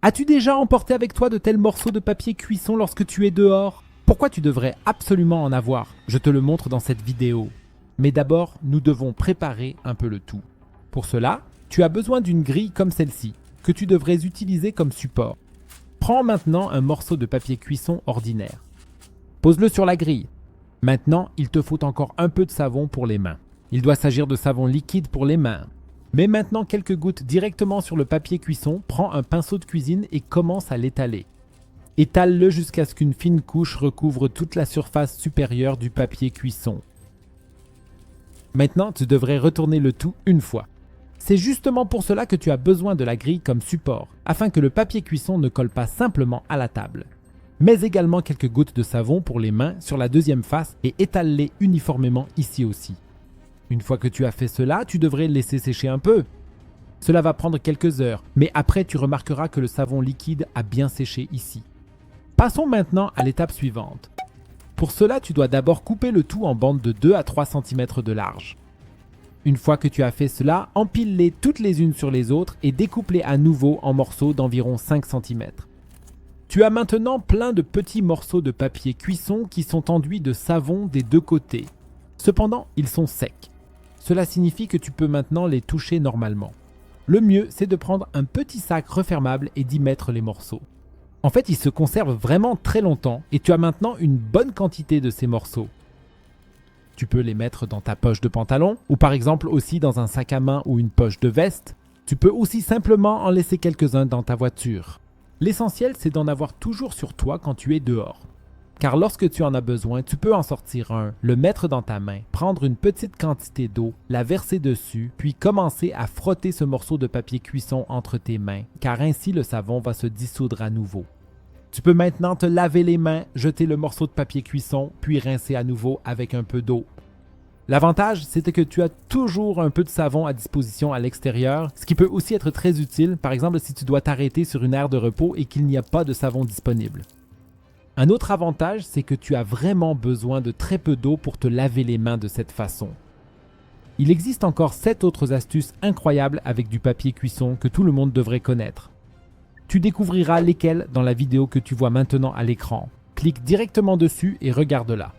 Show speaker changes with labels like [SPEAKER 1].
[SPEAKER 1] As-tu déjà emporté avec toi de tels morceaux de papier cuisson lorsque tu es dehors? Pourquoi tu devrais absolument en avoir? Je te le montre dans cette vidéo. Mais d'abord, nous devons préparer un peu le tout. Pour cela, tu as besoin d'une grille comme celle-ci, que tu devrais utiliser comme support. Prends maintenant un morceau de papier cuisson ordinaire. Pose-le sur la grille. Maintenant, il te faut encore un peu de savon pour les mains. Il doit s'agir de savon liquide pour les mains. Mets maintenant quelques gouttes directement sur le papier cuisson, prends un pinceau de cuisine et commence à l'étaler. Étale-le jusqu'à ce qu'une fine couche recouvre toute la surface supérieure du papier cuisson. Maintenant, tu devrais retourner le tout une fois. C'est justement pour cela que tu as besoin de la grille comme support, afin que le papier cuisson ne colle pas simplement à la table. Mets également quelques gouttes de savon pour les mains sur la deuxième face et étale-les uniformément ici aussi. Une fois que tu as fait cela, tu devrais le laisser sécher un peu. Cela va prendre quelques heures, mais après tu remarqueras que le savon liquide a bien séché ici. Passons maintenant à l'étape suivante. Pour cela, tu dois d'abord couper le tout en bandes de 2 à 3 cm de large. Une fois que tu as fait cela, empile-les toutes les unes sur les autres et découpe-les à nouveau en morceaux d'environ 5 cm. Tu as maintenant plein de petits morceaux de papier cuisson qui sont enduits de savon des deux côtés. Cependant, ils sont secs. Cela signifie que tu peux maintenant les toucher normalement. Le mieux, c'est de prendre un petit sac refermable et d'y mettre les morceaux. En fait, ils se conservent vraiment très longtemps et tu as maintenant une bonne quantité de ces morceaux. Tu peux les mettre dans ta poche de pantalon ou par exemple aussi dans un sac à main ou une poche de veste. Tu peux aussi simplement en laisser quelques-uns dans ta voiture. L'essentiel, c'est d'en avoir toujours sur toi quand tu es dehors. Car lorsque tu en as besoin, tu peux en sortir un, le mettre dans ta main, prendre une petite quantité d'eau, la verser dessus, puis commencer à frotter ce morceau de papier cuisson entre tes mains, car ainsi le savon va se dissoudre à nouveau. Tu peux maintenant te laver les mains, jeter le morceau de papier cuisson, puis rincer à nouveau avec un peu d'eau. L'avantage, c'est que tu as toujours un peu de savon à disposition à l'extérieur, ce qui peut aussi être très utile, par exemple si tu dois t'arrêter sur une aire de repos et qu'il n'y a pas de savon disponible. Un autre avantage, c'est que tu as vraiment besoin de très peu d'eau pour te laver les mains de cette façon. Il existe encore 7 autres astuces incroyables avec du papier cuisson que tout le monde devrait connaître. Tu découvriras lesquelles dans la vidéo que tu vois maintenant à l'écran. Clique directement dessus et regarde-la.